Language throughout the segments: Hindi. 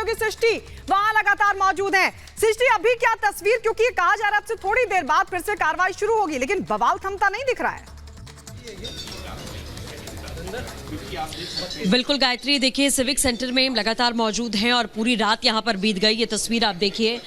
सहयोगी सृष्टि वहां लगातार मौजूद हैं। सृष्टि, अभी क्या तस्वीर, क्योंकि ये कहा जा रहा है अब से थोड़ी देर बाद फिर से कार्रवाई शुरू होगी, लेकिन बवाल थमता नहीं दिख रहा है। बिल्कुल गायत्री, देखिए सिविक सेंटर में लगातार मौजूद हैं और पूरी रात यहां पर बीत गई। ये तस्वीर आप देखिए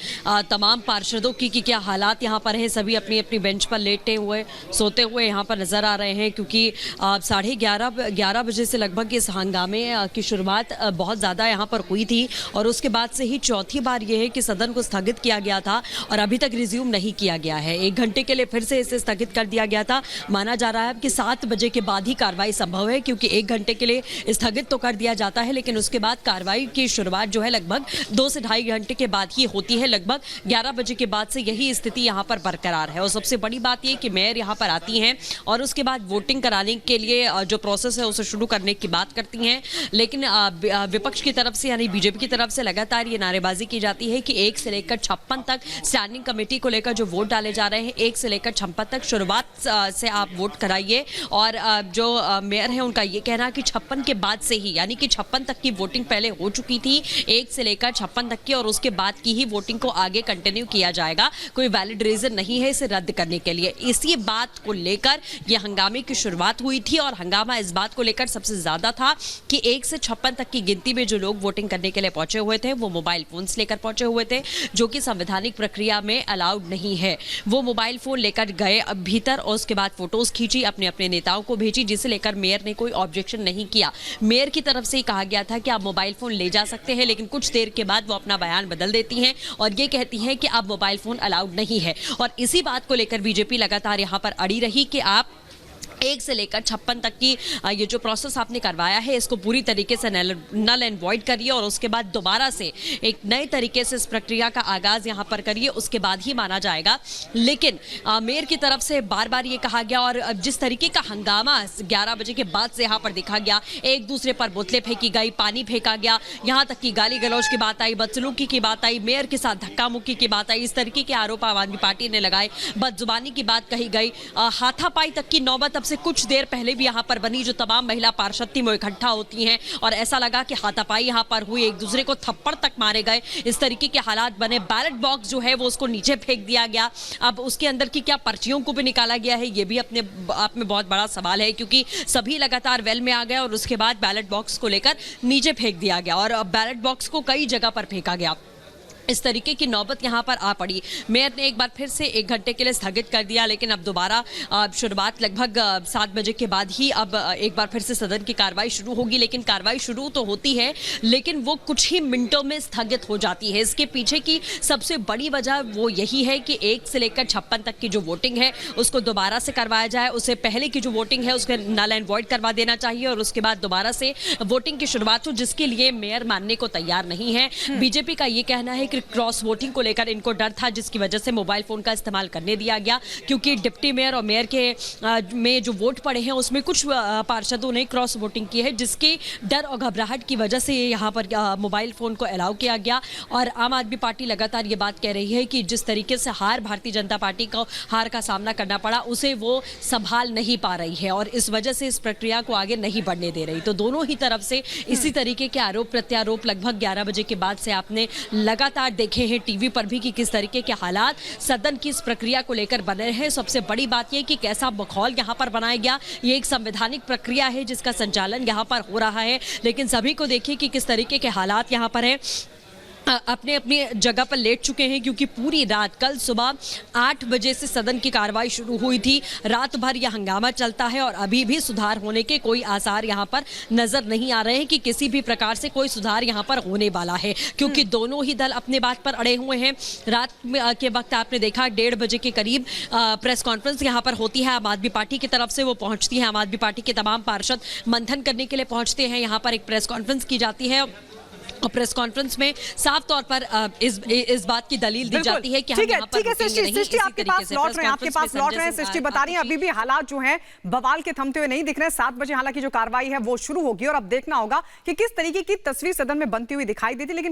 तमाम पार्षदों की कि क्या हालात यहां पर हैं। सभी अपनी अपनी बेंच पर लेटे हुए सोते हुए यहां पर नजर आ रहे हैं, क्योंकि 11:30 बजे से लगभग इस हंगामे की शुरुआत बहुत ज़्यादा यहां पर हुई थी और उसके बाद से ही चौथी बार यह है कि सदन को स्थगित किया गया था और अभी तक रिज्यूम नहीं किया गया है। 1 घंटे के लिए फिर से इसे स्थगित कर दिया गया था। माना जा रहा है कि 7 बजे के बाद ही कार्रवाई संभव है, क्योंकि 1 घंटे के लिए स्थगित तो कर दिया जाता है, लेकिन उसके बाद कार्रवाई की शुरुआत जो है लगभग 2 से ढाई घंटे के बाद ही होती है। लगभग 11 बजे के बाद से यही स्थिति यहाँ पर बरकरार है। और सबसे बड़ी बात यह कि मेयर यहाँ पर आती हैं और उसके बाद वोटिंग कराने के लिए जो प्रोसेस है उसे शुरू करने की बात करती हैं, लेकिन विपक्ष की तरफ से यानी बीजेपी की तरफ से लगातार ये नारेबाजी की जाती है कि 1 से लेकर 56 तक स्टैंडिंग कमेटी को लेकर जो वोट डाले जा रहे हैं, 1 से लेकर 56 तक शुरुआत से आप वोट कराइए। और जो मेयर है उनका ये कहना कि 56 के बाद से ही, यानी कि 56 तक की वोटिंग पहले हो चुकी थी, 1 से लेकर 56 तक की, और उसके बाद की ही वोटिंग को आगे कंटिन्यू किया जाएगा। कोई वैलिड रीजन नहीं है इसे रद्द करने के लिए। इसी बात को लेकर यह हंगामे की शुरुआत हुई थी और हंगामा इस बात को लेकर सबसे ज्यादा था कि 1 से 56 तक की गिनती में जो लोग वोटिंग करने के लिए पहुंचे हुए थे वो मोबाइल फोन्स लेकर पहुंचे हुए थे, जो कि संवैधानिक प्रक्रिया में अलाउड नहीं है। वो मोबाइल फोन लेकर गए भीतर और उसके बाद फोटोज खींची, अपने अपने नेताओं को भेजी, जिसे लेकर मेयर ने कोई ऑब्जेक्शन नहीं किया। मेयर की तरफ से ही कहा गया था कि आप मोबाइल फोन ले जा सकते हैं, लेकिन कुछ देर के बाद वो अपना बयान बदल देती हैं और ये कहती हैं कि अब मोबाइल फोन अलाउड नहीं है। और इसी बात को लेकर बीजेपी लगातार यहां पर अड़ी रही कि आप 1 से लेकर 56 तक की ये जो प्रोसेस आपने करवाया है इसको पूरी तरीके से नल एंड वॉइड करिए और उसके बाद दोबारा से एक नए तरीके से इस प्रक्रिया का आगाज यहां पर करिए, उसके बाद ही माना जाएगा। लेकिन मेयर की तरफ से बार बार ये कहा गया और जिस तरीके का हंगामा 11 बजे के बाद से यहां पर देखा गया, एक दूसरे पर बोतलें फेंकी गई, पानी फेंका गया, यहां तक कि गाली गलौज की बात आई, बदसलूकी की बात आई, मेयर के साथ धक्का मुक्की की बात आई, इस तरीके के आरोप आम आदमी पार्टी ने लगाए, बदजुबानी की बात कही गई, हाथापाई तक की नौबत अब से कुछ देर पहले भी यहां पर बनी। जो तमाम महिला पार्षद थी वो इकट्ठा होती हैं और ऐसा लगा कि हाथापाई यहां पर हुई, एक दूसरे को थप्पड़ तक मारे गए, इस तरीके के हालात बने। बैलेट बॉक्स जो है वो उसको नीचे फेंक दिया गया। अब उसके अंदर की क्या पर्चियों को भी निकाला गया है, ये भी अपने आप में बहुत बड़ा सवाल है, क्योंकि सभी लगातार वेल में आ गए और उसके बाद बैलेट बॉक्स को लेकर नीचे फेंक दिया गया और बैलेट बॉक्स को कई जगह पर फेंका गया। इस तरीके की नौबत यहां पर आ पड़ी। मेयर ने एक बार फिर से 1 घंटे के लिए स्थगित कर दिया, लेकिन अब दोबारा शुरुआत लगभग 7 बजे के बाद ही अब एक बार फिर से सदन की कार्रवाई शुरू होगी। लेकिन कार्रवाई शुरू तो होती है, लेकिन वो कुछ ही मिनटों में स्थगित हो जाती है। इसके पीछे की सबसे बड़ी वजह वो यही है कि 1 से लेकर 56 तक की जो वोटिंग है उसको दोबारा से करवाया जाए। उससे पहले की जो वोटिंग है उसके नल एंड वॉइड करवा देना चाहिए और उसके बाद दोबारा से वोटिंग की शुरुआत हो, जिसके लिए मेयर मानने को तैयार नहीं है। बीजेपी का ये कहना है कि क्रॉस वोटिंग को लेकर इनको डर था, जिसकी वजह से मोबाइल फोन का इस्तेमाल करने दिया गया, क्योंकि डिप्टी मेयर और मेयर के में जो वोट पड़े हैं उसमें कुछ पार्षदों ने क्रॉस वोटिंग की है, जिसके डर और घबराहट की वजह से यहाँ पर मोबाइल फोन को अलाउ किया गया। और आम आदमी पार्टी लगातार ये बात कह रही है कि जिस तरीके से भारतीय जनता पार्टी को हार का सामना करना पड़ा, उसे वो संभाल नहीं पा रही है और इस वजह से इस प्रक्रिया को आगे नहीं बढ़ने दे रही। तो दोनों ही तरफ से इसी तरीके के आरोप प्रत्यारोप लगभग 11 बजे के बाद से आपने लगातार देखे हैं टीवी पर भी कि किस तरीके के हालात सदन की इस प्रक्रिया को लेकर बने रहे हैं। सबसे बड़ी बात यह कि कैसा माहौल यहां पर बनाया गया, ये एक संवैधानिक प्रक्रिया है जिसका संचालन यहां पर हो रहा है, लेकिन सभी को देखिए कि किस तरीके के हालात यहां पर है, अपने अपनी जगह पर लेट चुके हैं, क्योंकि पूरी रात कल सुबह 8 बजे से सदन की कार्रवाई शुरू हुई थी। रात भर यह हंगामा चलता है और अभी भी सुधार होने के कोई आसार यहां पर नजर नहीं आ रहे हैं कि किसी भी प्रकार से कोई सुधार यहां पर होने वाला है, क्योंकि दोनों ही दल अपने बात पर अड़े हुए हैं। रात के वक्त आपने देखा 1:30 बजे के करीब प्रेस कॉन्फ्रेंस यहां पर होती है, आम आदमी पार्टी की तरफ से वो पहुंचती है। आम आदमी पार्टी के तमाम पार्षद मंथन करने के लिए पहुंचते हैं, यहाँ पर एक प्रेस कॉन्फ्रेंस की जाती है और प्रेस कॉन्फ्रेंस में साफ तौर पर इस बात की दलील दी जाती है कि हम यहाँ पर सृष्टि आपके पास लौट रहे हैं सृष्टि बता रही हैं अभी भी हालात जो हैं बवाल के थमते हुए नहीं दिख रहे हैं। 7 बजे हालांकि जो कार्रवाई है वो शुरू होगी और अब देखना होगा कि किस तरीके की तस्वीर सदन में बनती हुई दिखाई देती। लेकिन